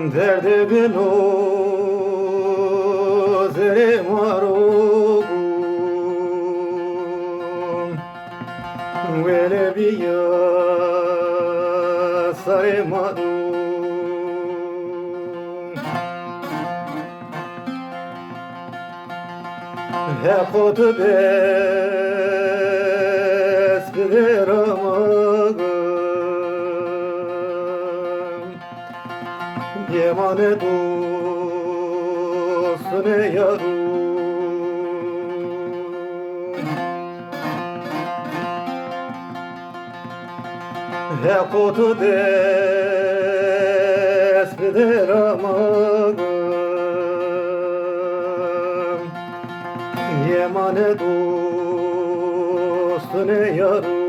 Derdibin o zere marogum Vele biya sare madum Hekot bes bileramagım Yemane dost ne yarum Hekot bes bileramagım Yemane dost ne yarum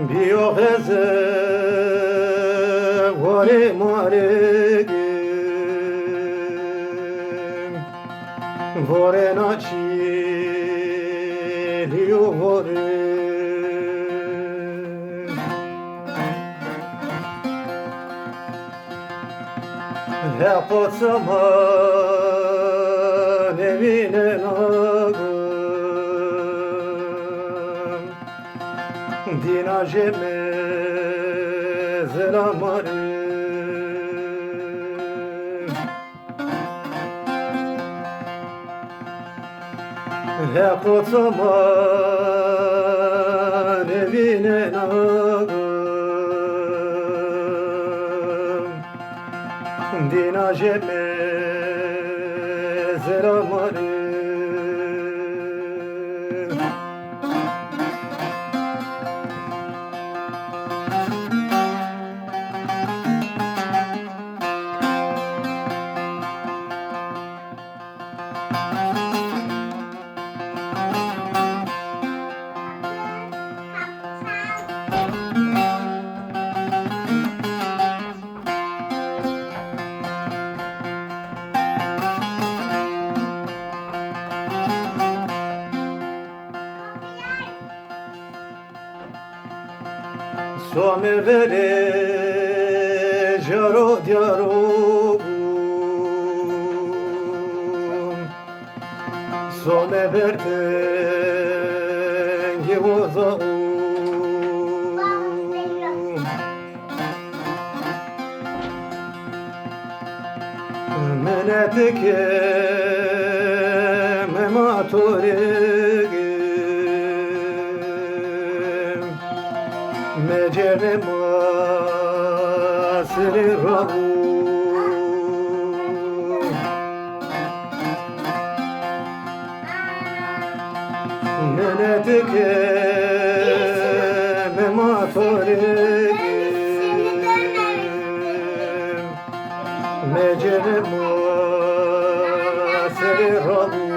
Biyoheze vare maregim Vore naçi liyo vore Hepot zaman evine nagım Dina jeme zelamarim Hepot zaman evine nagım Dina jeme zelamarim Some vere jaro diarogum Some verte yevozaum Menetike mematorigim Mecere masri rahum Menetike mematorigim Mecere masri rahum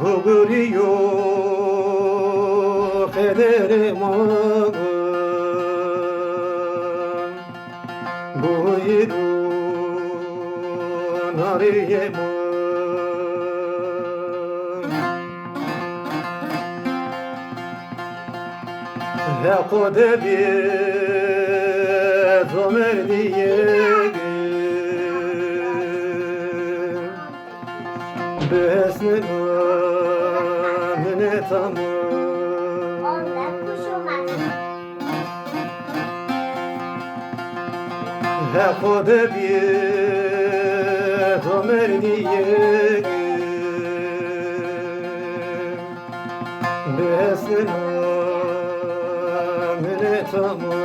Guguriyo kederim ağım Buyiru nariyem Hekode bir zomer diyegim Besne Onda kuşumaz. خود بی دمرنیه به سلام تمام